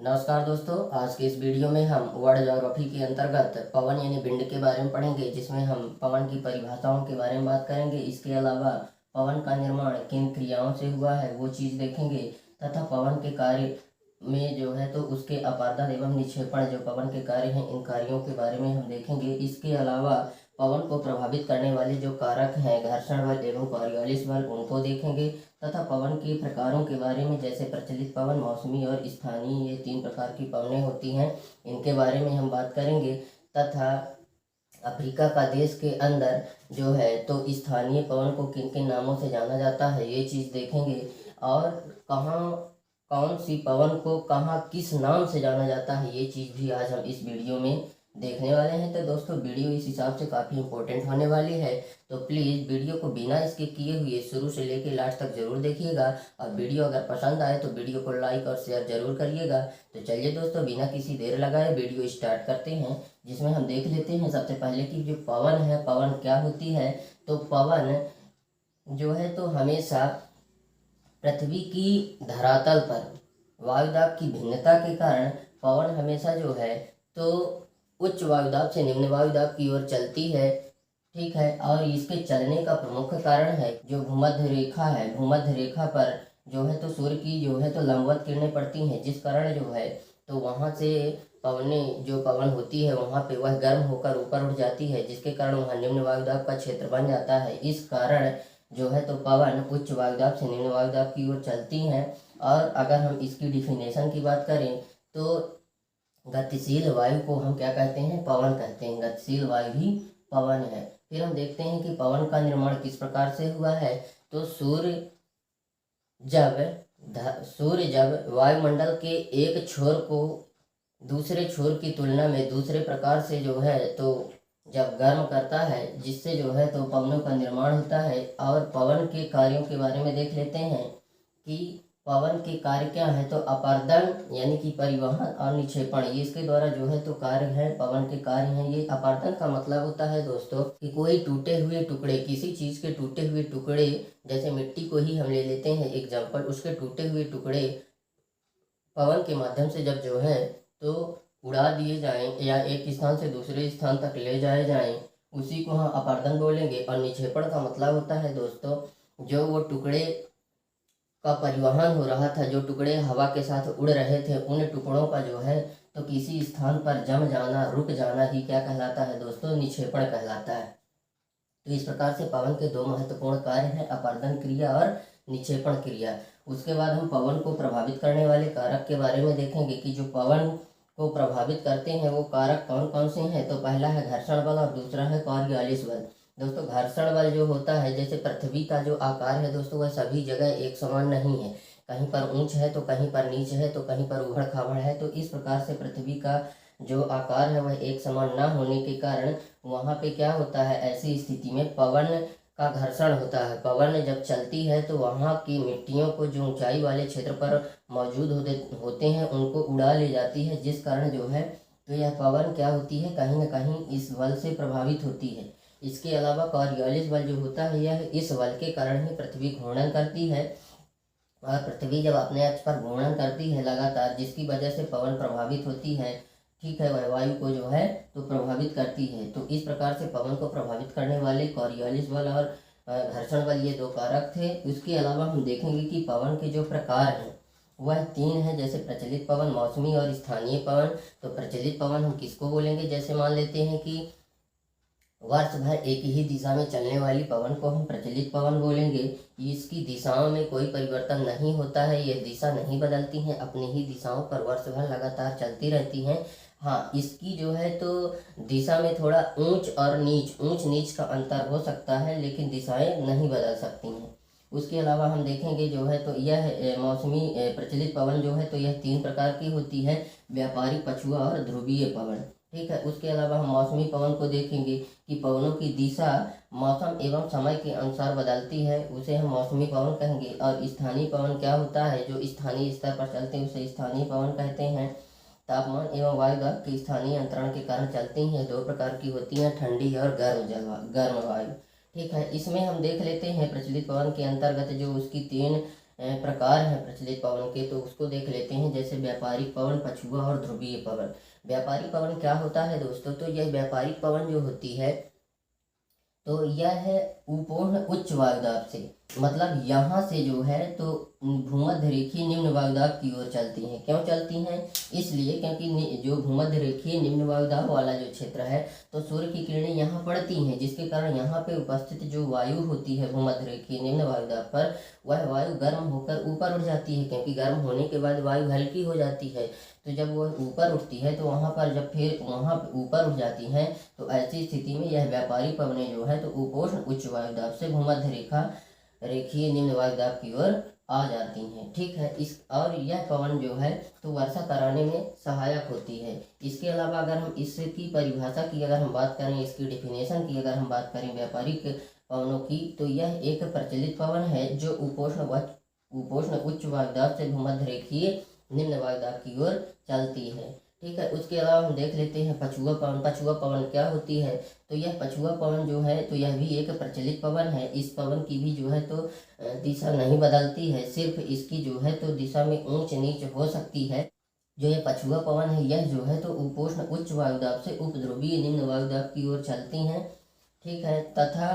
नमस्कार दोस्तों, आज के इस वीडियो में हम वर्ड ज्योग्राफी के अंतर्गत पवन यानी विंड के बारे में पढ़ेंगे, जिसमें हम पवन की परिभाषाओं के बारे में बात करेंगे। इसके अलावा पवन का निर्माण किन क्रियाओं से हुआ है वो चीज़ देखेंगे तथा पवन के कार्य में जो है तो उसके अपारदन एवं निक्षेपण जो पवन के कार्य हैं इन कार्यों के बारे में हम देखेंगे। इसके अलावा पवन को प्रभावित करने वाले जो कारक हैं घर्षण बल एवं कॉरियोलिस बल उनको देखेंगे तथा पवन के प्रकारों के बारे में, जैसे प्रचलित पवन, मौसमी और स्थानीय, ये 3 प्रकार की पवनें होती हैं, इनके बारे में हम बात करेंगे। तथा अफ्रीका का देश के अंदर जो है तो स्थानीय पवन को किन किन नामों से जाना जाता है ये चीज़ देखेंगे। और कहाँ कौन सी पवन को कहाँ किस नाम से जाना जाता है ये चीज़ भी आज हम इस वीडियो में देखने वाले हैं। तो दोस्तों वीडियो इस हिसाब से काफ़ी इंपॉर्टेंट होने वाली है, तो प्लीज़ वीडियो को बिना स्किप किए हुए शुरू से लेकर लास्ट तक जरूर देखिएगा। और वीडियो अगर पसंद आए तो वीडियो को लाइक और शेयर जरूर करिएगा। तो चलिए दोस्तों, बिना किसी देर लगाए वीडियो स्टार्ट करते हैं, जिसमें हम देख लेते हैं सबसे पहले कि जो पवन है, पवन क्या होती है। तो पवन जो है तो हमेशा पृथ्वी की धरातल पर वायुदाब की भिन्नता के कारण पवन हमेशा जो है तो उच्च वायुदाब से निम्न वायुदाब की ओर चलती है। ठीक है, और इसके चलने का प्रमुख कारण है जो भूमध्य रेखा है। भूमध्य रेखा पर जो है तो सूर्य की जो है तो लंबवत किरणें पड़ती हैं, जिस कारण जो है तो वहाँ से पवन होती है वहाँ पे वह गर्म होकर ऊपर उठ जाती है, जिसके कारण वहाँ निम्न वायुदाब का क्षेत्र बन जाता है। इस कारण जो है तो पवन उच्च वायुदाब से निम्न वायुदाब की ओर चलती हैं। और अगर हम इसकी डिफिनेशन की बात करें तो गतिशील वायु को हम क्या कहते हैं, पवन कहते हैं। गतिशील वायु ही पवन है। फिर हम देखते हैं कि पवन का निर्माण किस प्रकार से हुआ है। तो सूर्य जब वायुमंडल के एक छोर को दूसरे छोर की तुलना में दूसरे प्रकार से जो है तो जब गर्म करता है, जिससे जो है तो पवनों का निर्माण होता है। और पवन के कार्यों के बारे में देख लेते हैं कि पवन के कार्य क्या है। तो अपर्दन यानी कि परिवहन और निक्षेपण, ये इसके द्वारा जो है तो कार्य है, पवन के कार्य हैं। ये अपर्दन का मतलब होता है दोस्तों कि कोई टूटे हुए टुकड़े, किसी चीज़ के टूटे हुए टुकड़े, जैसे मिट्टी को ही हम ले लेते हैं एग्जाम्पल, उसके टूटे हुए टुकड़े पवन के माध्यम से जब जो है तो उड़ा दिए जाएं या एक स्थान से दूसरे स्थान तक ले जाए जाएं, उसी को हम अपर्दन बोलेंगे। और निक्षेपण का मतलब होता है दोस्तों जो वो टुकड़े का परिवहन हो रहा था, जो टुकड़े हवा के साथ उड़ रहे थे, उन टुकड़ों का जो है तो किसी स्थान पर जम जाना, रुक जाना ही क्या कहलाता है दोस्तों, निक्षेपण कहलाता है। तो इस प्रकार से पवन के 2 महत्वपूर्ण कार्य हैं, अपर्दन क्रिया और निक्षेपण क्रिया। उसके बाद हम पवन को प्रभावित करने वाले कारक के बारे में देखेंगे कि जो पवन को प्रभावित करते हैं वो कारक कौन कौन से हैं। तो पहला है घर्षण बल और दूसरा है कॉरियोलिस बल। दोस्तों घर्षण बल जो होता है, जैसे पृथ्वी का जो आकार है दोस्तों वह सभी जगह एक समान नहीं है, कहीं पर ऊंच है तो कहीं पर नीच है तो कहीं पर उबड़ खाबड़ है। तो इस प्रकार से पृथ्वी का जो आकार है वह एक समान ना होने के कारण वहाँ पे क्या होता है, ऐसी स्थिति में पवन का घर्षण होता है। पवन जब चलती है तो वहाँ की मिट्टियों को जो ऊंचाई वाले क्षेत्र पर मौजूद होते हैं उनको उड़ा ले जाती है, जिस कारण जो है तो यह पवन क्या होती है, कहीं ना कहीं इस बल से प्रभावित होती है। इसके अलावा कॉरियोलिस बल जो होता है यह इस बल के कारण ही पृथ्वी घूर्णन करती है। और पृथ्वी जब अपने अक्ष पर घूर्णन करती है लगातार, जिसकी वजह से पवन प्रभावित होती है, ठीक है, वह वायु को जो है तो प्रभावित करती है। तो इस प्रकार से पवन को प्रभावित करने वाले कॉरियोलिस बल और घर्षण बल ये 2 कारक थे। उसके अलावा हम देखेंगे कि पवन के जो प्रकार हैं वह 3 हैं, जैसे प्रचलित पवन, मौसमी और स्थानीय पवन। तो प्रचलित पवन हम किसको बोलेंगे, जैसे मान लेते हैं कि वर्ष भर एक ही दिशा में चलने वाली पवन को हम प्रचलित पवन बोलेंगे। इसकी दिशाओं में कोई परिवर्तन नहीं होता है, ये दिशा नहीं बदलती हैं, अपनी ही दिशाओं पर वर्ष भर लगातार चलती रहती हैं। हाँ, इसकी जो है तो दिशा में थोड़ा ऊंच नीच का अंतर हो सकता है, लेकिन दिशाएं नहीं बदल सकती हैं। उसके अलावा हम देखेंगे जो है तो यह मौसमी प्रचलित पवन जो है तो यह 3 प्रकार की होती है, व्यापारिक, पछुआ और ध्रुवीय पवन। ठीक है, उसके अलावा हम मौसमी पवन को देखेंगे कि पवनों की दिशा मौसम एवं समय के अनुसार बदलती है, उसे हम मौसमी पवन कहेंगे। और स्थानीय पवन क्या होता है, जो स्थानीय स्तर पर चलते हैं उसे स्थानीय पवन कहते हैं। तापमान एवं वायुदाब के स्थानीय अंतरण के कारण चलती हैं, 2 प्रकार की होती हैं, ठंडी और गर्म वायु। ठीक है, इसमें हम देख लेते हैं प्रचलित पवन के अंतर्गत जो उसकी 3 प्रकार हैं प्रचलित पवन के, तो उसको देख लेते हैं। जैसे व्यापारिक पवन, पछुआ और ध्रुवीय पवन। व्यापारिक पवन क्या होता है दोस्तों? तो यह व्यापारिक पवन जो होती है तो यह है उपोष्ण उच्च वायुदाब से, मतलब यहाँ से जो है तो भूमध्य रेखीय निम्न वायुदाब की ओर चलती हैं। क्यों चलती हैं? इसलिए क्योंकि जो भूमध्य रेखीय निम्न वायुदाब वाला जो क्षेत्र है तो सूर्य की किरणें यहाँ पड़ती हैं, जिसके कारण यहाँ पे उपस्थित जो वायु होती है भूमध्य रेखीय निम्न वायुदाब पर, वह वायु गर्म होकर ऊपर उठ जाती है, क्योंकि गर्म होने के बाद वायु हल्की हो जाती है। तो जब वह ऊपर उठती है तो वहाँ पर जब फिर वहाँ ऊपर उठ जाती हैं तो ऐसी स्थिति में यह व्यापारिक पवनें जो है तो उपोष्ण उच्च वायुदाब से भूमध्य रेखीय निम्न वायुदाब की ओर आ जाती हैं। ठीक है। इस और यह पवन जो है तो वर्षा कराने में सहायक होती है। इसके अलावा अगर हम इसकी परिभाषा की अगर हम बात करें, इसकी डिफिनेशन की अगर हम बात करें व्यापारिक पवनों की, तो यह एक प्रचलित पवन है जो उपोष्ण उच्च वायुदाब से भूमध्य रेखीय निम्न वायुदाब की ओर चलती है। ठीक है। उसके अलावा हम देख लेते हैं पछुआ पवन। पछुआ पवन क्या होती है? तो यह पछुआ पवन जो है तो यह भी एक प्रचलित पवन है। इस पवन की भी जो है तो दिशा नहीं बदलती है, सिर्फ इसकी जो है तो दिशा में ऊंच नीच हो सकती है। जो ये पछुआ पवन है यह जो है तो उपोष्ण उच्च वायुदाब से उपध्रुवीय निम्न वायुदाब की ओर चलती हैं। ठीक है। तथा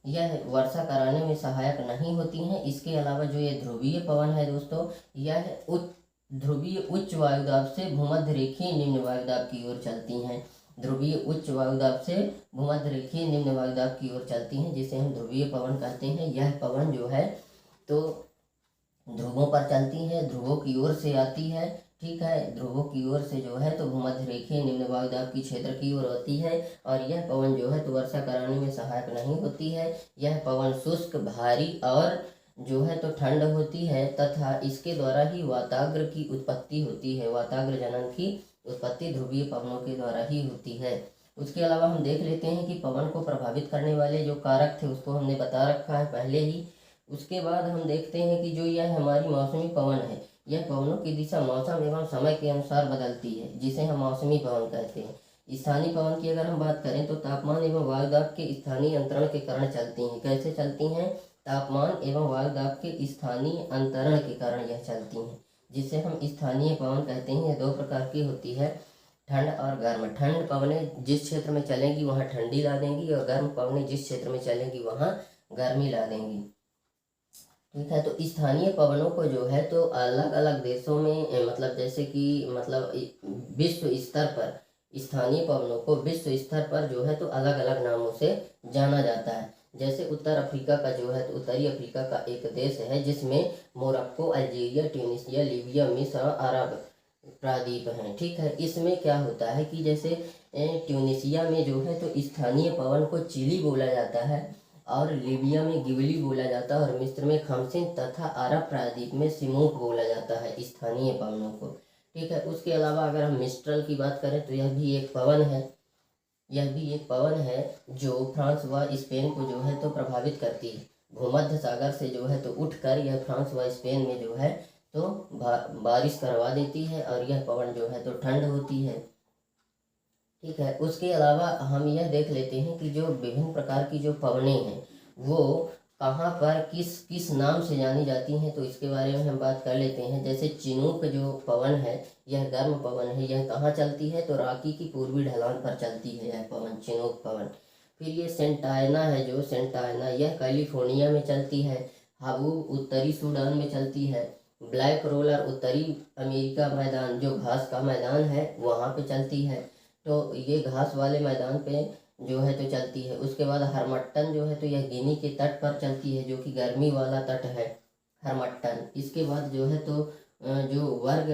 यह वर्षा कराने में सहायक नहीं होती हैं। इसके अलावा जो ये ध्रुवीय पवन है दोस्तों, यह ध्रुवीय उच्च वायुदाब से भूमध्य रेखीय निम्न वायुदाब की ओर चलती हैं। ध्रुवीय उच्च वायुदाब से भूमध्य रेखीय निम्न वायुदाब की ओर चलती हैं, जिसे हम ध्रुवीय पवन कहते हैं। यह पवन जो है तो ध्रुवों पर चलती है, ध्रुवों की ओर से आती है। ठीक है। ध्रुवों की ओर से जो है तो भूमध्य रेखीय निम्न वायुदाब की क्षेत्र की ओर आती है, और यह पवन जो है तो वर्षा कराने में सहायक नहीं होती है। यह पवन शुष्क, भारी और जो है तो ठंड होती है, तथा इसके द्वारा ही वाताग्र की उत्पत्ति होती है। वाताग्र जनन की उत्पत्ति ध्रुवीय पवनों के द्वारा ही होती है। उसके अलावा हम देख लेते हैं कि पवन को प्रभावित करने वाले जो कारक थे उसको हमने बता रखा है पहले ही। उसके बाद हम देखते हैं कि जो यह हमारी मौसमी पवन है, यह पवनों की दिशा मौसम एवं समय के अनुसार बदलती है, जिसे हम मौसमी पवन कहते हैं। स्थानीय पवन की अगर हम बात करें तो तापमान एवं वायुदाब के स्थानीय अंतरण के कारण चलती हैं। कैसे चलती हैं? तापमान एवं वायुदाब के स्थानीय अंतरण के कारण यह चलती हैं, जिसे हम स्थानीय पवन कहते हैं। यह दो प्रकार की होती है, ठंड और गर्म। ठंड पवनें जिस क्षेत्र में चलेंगी वहाँ ठंडी ला देंगी, और गर्म पवनें जिस क्षेत्र में चलेंगी वहाँ गर्मी ला देंगी। ठीक है। तो स्थानीय पवनों को जो है तो अलग अलग देशों में मतलब जैसे कि मतलब विश्व स्तर पर स्थानीय पवनों को विश्व स्तर पर जो है तो अलग अलग नामों से जाना जाता है। जैसे उत्तर अफ्रीका का जो है तो उत्तरी अफ्रीका का एक देश है जिसमें मोरक्को, अल्जीरिया, ट्यूनीशिया, लीबिया, मिस्र और अरब प्रायद्वीप हैं। ठीक है। इसमें क्या होता है कि जैसे ट्यूनीशिया में जो है तो स्थानीय पवन को चिली बोला जाता है, और लीबिया में गिबली बोला जाता है, और मिस्र में खमसिन तथा अरब प्रायद्वीप में सिमूक बोला जाता है स्थानीय पवनों को। ठीक है। उसके अलावा अगर हम मिस्ट्रल की बात करें तो यह भी एक पवन है। यह भी एक पवन है जो फ्रांस व स्पेन को जो है तो प्रभावित करती है। भूमध्य सागर से जो है तो उठकर यह फ्रांस व स्पेन में जो है तो बारिश करवा देती है, और यह पवन जो है तो ठंड होती है। ठीक है। उसके अलावा हम यह देख लेते हैं कि जो विभिन्न प्रकार की जो पवनें हैं वो कहाँ पर किस किस नाम से जानी जाती हैं, तो इसके बारे में हम बात कर लेते हैं। जैसे चिनूक जो पवन है यह गर्म पवन है। यह कहाँ चलती है? तो रांची की पूर्वी ढलान पर चलती है यह पवन, चिनूक पवन। फिर ये सेंटायना है, जो सेंटायना यह कैलिफोर्निया में चलती है। हबूब उत्तरी सूडान में चलती है। ब्लैक रोलर उत्तरी अमेरिका मैदान, जो घास का मैदान है वहाँ पे चलती है। तो ये घास वाले मैदान पे जो है तो चलती है। उसके बाद हरमट्टन जो है तो यह गिनी के तट पर चलती है, जो कि गर्मी वाला तट है हरमट्टन। इसके बाद जो है तो जो वर्ग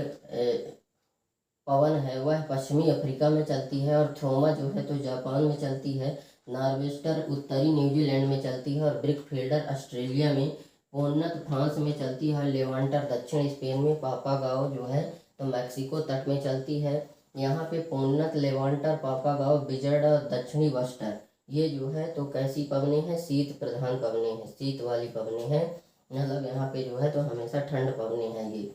पवन है वह पश्चिमी अफ्रीका में चलती है, और थ्रोमा जो है तो जापान में चलती है। नॉर्वेस्टर उत्तरी न्यूजीलैंड में चलती है, और ब्रिकफील्डर ऑस्ट्रेलिया में। पोन्नत फ्रांस में चलती है। लेवांटर दक्षिण स्पेन में। पापागाओ जो है तो मैक्सिको तट में चलती है। यहाँ पे पोन्नत, लेवांटर, पापागाओ, बिजर्ड और दक्षिणी बस्टर ये जो है तो कैसी पवनें हैं? शीत प्रधान पवनें हैं, शीत वाली पवनें हैं। मतलब यहाँ पे जो है तो हमेशा ठंड पवनें हैं। ये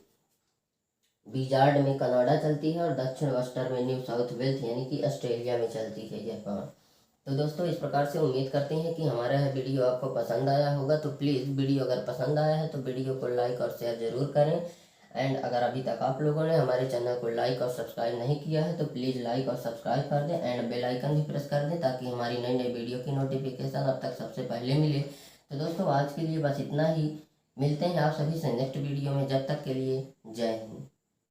बिजार्ड में कनाडा चलती है, और दक्षिण बस्टर में न्यू साउथ वेल्स यानी कि ऑस्ट्रेलिया में चलती है यह पवन। तो दोस्तों इस प्रकार से उम्मीद करते हैं कि हमारा यह वीडियो आपको पसंद आया होगा। तो प्लीज़ वीडियो अगर पसंद आया है तो वीडियो को लाइक और शेयर ज़रूर करें। एंड अगर अभी तक आप लोगों ने हमारे चैनल को लाइक और सब्सक्राइब नहीं किया है तो प्लीज़ लाइक और सब्सक्राइब कर दें एंड बेल आइकन भी प्रेस कर दें ताकि हमारी नई नई वीडियो की नोटिफिकेशन अब तक सबसे पहले मिले। तो दोस्तों आज के लिए बस इतना ही। मिलते हैं आप सभी से नेक्स्ट वीडियो में। जब तक के लिए जय हिंद।